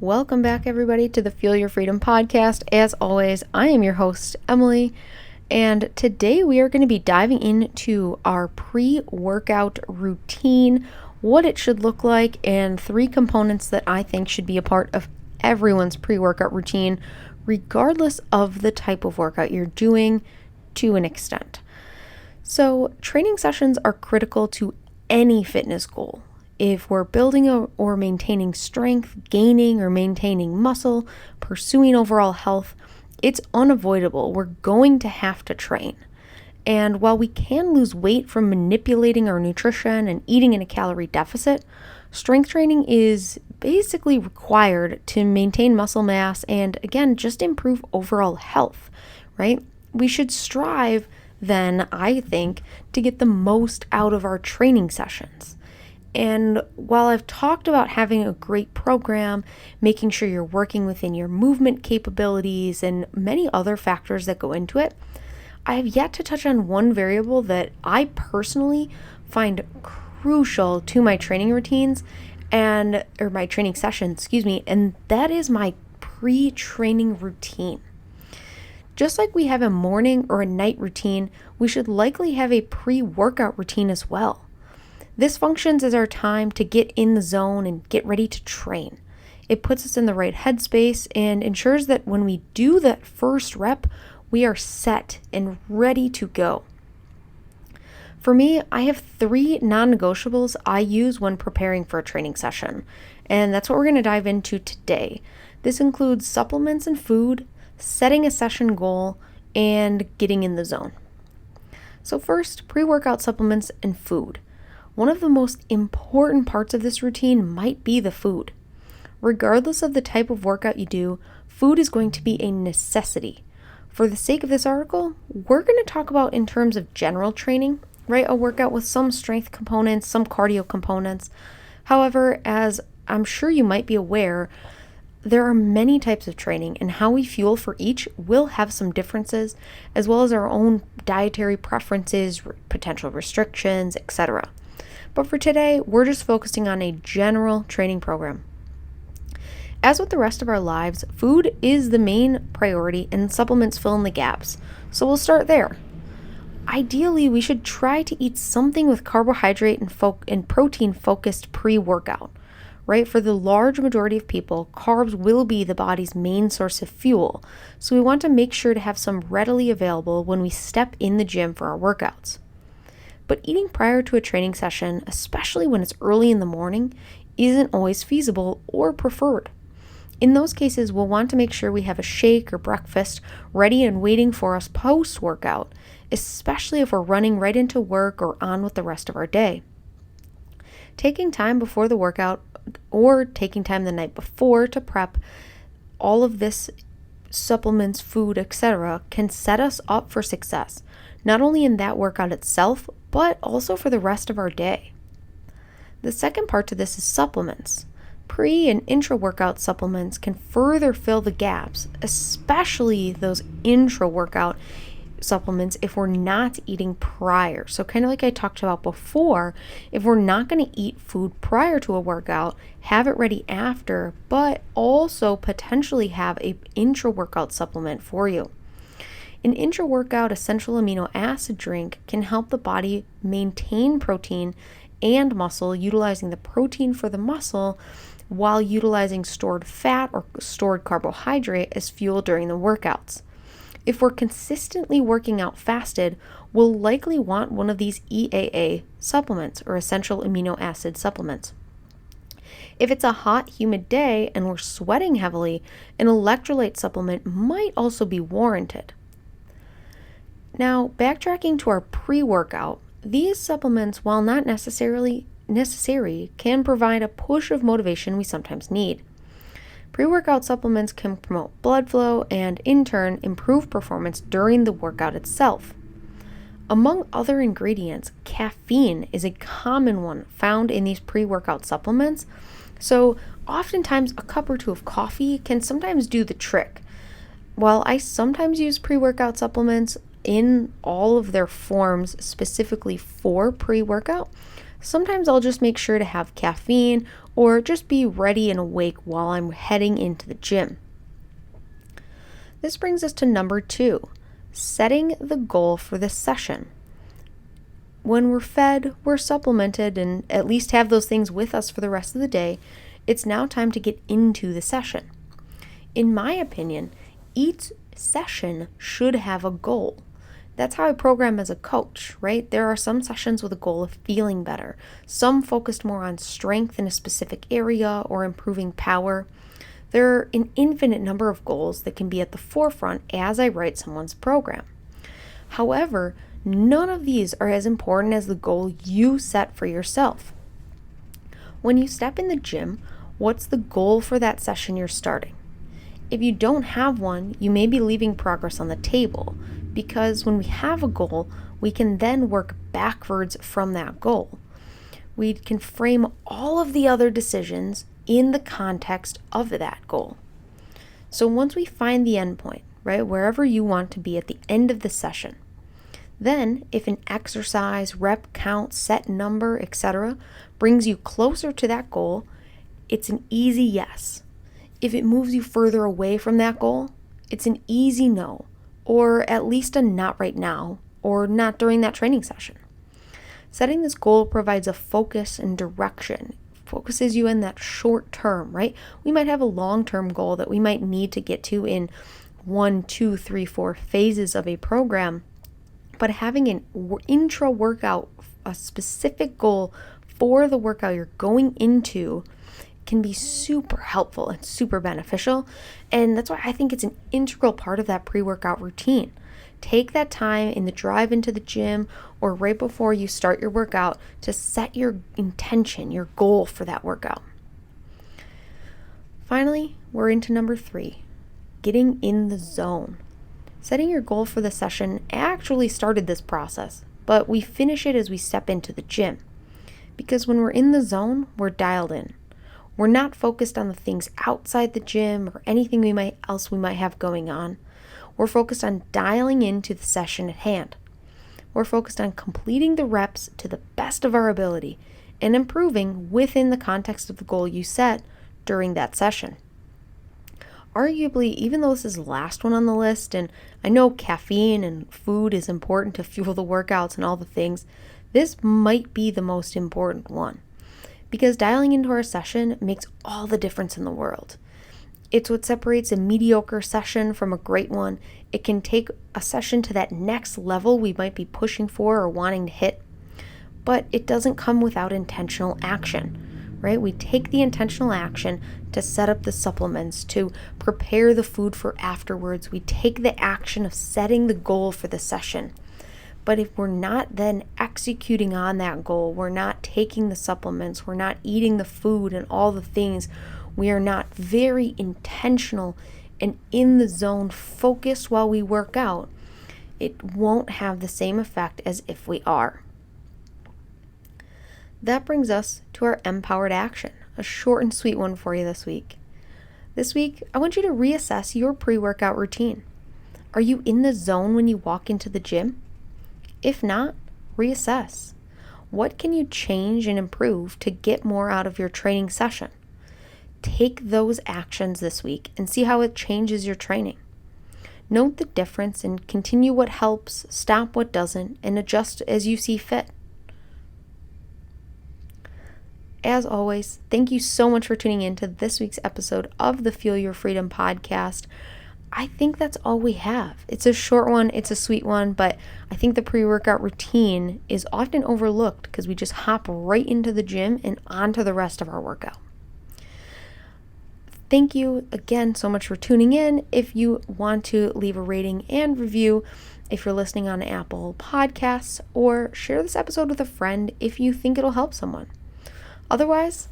Welcome back, everybody, to the Feel Your Freedom podcast. As always, I am your host, Emily, and today we are going to be diving into our pre-workout routine, what it should look like, and 3 components that I think should be a part of everyone's pre-workout routine, regardless of the type of workout you're doing to an extent. So, training sessions are critical to any fitness goal. If we're building or maintaining strength, gaining or maintaining muscle, pursuing overall health, it's unavoidable. We're going to have to train. And while we can lose weight from manipulating our nutrition and eating in a calorie deficit, strength training is basically required to maintain muscle mass and, again, just improve overall health, right? We should strive then, I think, to get the most out of our training sessions. And while I've talked about having a great program, making sure you're working within your movement capabilities and many other factors that go into it, I have yet to touch on one variable that I personally find crucial to my training routines or my training sessions, and that is my pre-training routine. Just like we have a morning or a night routine, we should likely have a pre-workout routine as well. This functions as our time to get in the zone and get ready to train. It puts us in the right headspace and ensures that when we do that first rep, we are set and ready to go. For me, I have 3 non-negotiables I use when preparing for a training session, and that's what we're going to dive into today. This includes supplements and food, setting a session goal, and getting in the zone. So first, pre-workout supplements and food. One of the most important parts of this routine might be the food. Regardless of the type of workout you do, food is going to be a necessity. For the sake of this article, we're going to talk about in terms of general training, right? A workout with some strength components, some cardio components. However, as I'm sure you might be aware, there are many types of training, and how we fuel for each will have some differences, as well as our own dietary preferences, potential restrictions, etc. But for today, we're just focusing on a general training program. As with the rest of our lives, food is the main priority and supplements fill in the gaps. So we'll start there. Ideally, we should try to eat something with carbohydrate and protein focused pre-workout, right? For the large majority of people, carbs will be the body's main source of fuel. So we want to make sure to have some readily available when we step in the gym for our workouts. But eating prior to a training session, especially when it's early in the morning, isn't always feasible or preferred. In those cases, we'll want to make sure we have a shake or breakfast ready and waiting for us post-workout, especially if we're running right into work or on with the rest of our day. Taking time before the workout or taking time the night before to prep all of this supplements, food, etc. can set us up for success, not only in that workout itself, but also for the rest of our day. The second part to this is supplements. Pre- and intra-workout supplements can further fill the gaps, especially those intra-workout supplements if we're not eating prior. So kind of like I talked about before, if we're not going to eat food prior to a workout, have it ready after, but also potentially have an intra-workout supplement for you. An intra-workout essential amino acid drink can help the body maintain protein and muscle, utilizing the protein for the muscle while utilizing stored fat or stored carbohydrate as fuel during the workouts. If we're consistently working out fasted, we'll likely want one of these EAA supplements or essential amino acid supplements. If it's a hot, humid day and we're sweating heavily, an electrolyte supplement might also be warranted. Now, backtracking to our pre-workout, these supplements, while not necessarily necessary, can provide a push of motivation we sometimes need. Pre-workout supplements can promote blood flow and, in turn, improve performance during the workout itself. Among other ingredients, caffeine is a common one found in these pre-workout supplements, so oftentimes a cup or 2 of coffee can sometimes do the trick. While I sometimes use pre-workout supplements in all of their forms specifically for pre-workout, sometimes I'll just make sure to have caffeine or just be ready and awake while I'm heading into the gym. This brings us to number 2, setting the goal for the session. When we're fed, we're supplemented, and at least have those things with us for the rest of the day, it's now time to get into the session. In my opinion, each session should have a goal. That's how I program as a coach, right? There are some sessions with a goal of feeling better, some focused more on strength in a specific area or improving power. There are an infinite number of goals that can be at the forefront as I write someone's program. However, none of these are as important as the goal you set for yourself. When you step in the gym, what's the goal for that session you're starting? If you don't have one, you may be leaving progress on the table, because when we have a goal, we can then work backwards from that goal. We can frame all of the other decisions in the context of that goal. So once we find the end point, right, wherever you want to be at the end of the session, then if an exercise, rep count, set number, etc. brings you closer to that goal, it's an easy yes. If it moves you further away from that goal, it's an easy no, or at least a not right now, or not during that training session. Setting this goal provides a focus and direction, focuses you in that short term, right? We might have a long-term goal that we might need to get to in 1, 2, 3, 4 phases of a program, but having an intra workout, a specific goal for the workout you're going into, can be super helpful and super beneficial. And that's why I think it's an integral part of that pre-workout routine. Take that time in the drive into the gym or right before you start your workout to set your intention, your goal for that workout. Finally, we're into number 3, getting in the zone. Setting your goal for the session actually started this process, but we finish it as we step into the gym. Because when we're in the zone, we're dialed in. We're not focused on the things outside the gym or anything else we might have going on. We're focused on dialing into the session at hand. We're focused on completing the reps to the best of our ability and improving within the context of the goal you set during that session. Arguably, even though this is the last one on the list, and I know caffeine and food is important to fuel the workouts and all the things, this might be the most important one. Because dialing into our session makes all the difference in the world. It's what separates a mediocre session from a great one. It can take a session to that next level we might be pushing for or wanting to hit. But it doesn't come without intentional action, right? We take the intentional action to set up the supplements, to prepare the food for afterwards. We take the action of setting the goal for the session. But if we're not then executing on that goal, we're not taking the supplements, we're not eating the food and all the things, we are not very intentional and in the zone focused while we work out, it won't have the same effect as if we are. That brings us to our empowered action, a short and sweet one for you this week. This week, I want you to reassess your pre-workout routine. Are you in the zone when you walk into the gym? If not, reassess. What can you change and improve to get more out of your training session? Take those actions this week and see how it changes your training. Note the difference and continue what helps, stop what doesn't, and adjust as you see fit. As always, thank you so much for tuning in to this week's episode of the Feel Your Freedom podcast. I think that's all we have. It's a short one, it's a sweet one, but I think the pre-workout routine is often overlooked because we just hop right into the gym and onto the rest of our workout. Thank you again so much for tuning in. If you want to leave a rating and review, if you're listening on Apple Podcasts, or share this episode with a friend if you think it'll help someone. Otherwise,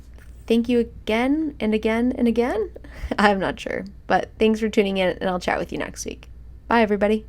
thank you again and again and again. I'm not sure, but thanks for tuning in, and I'll chat with you next week. Bye, everybody.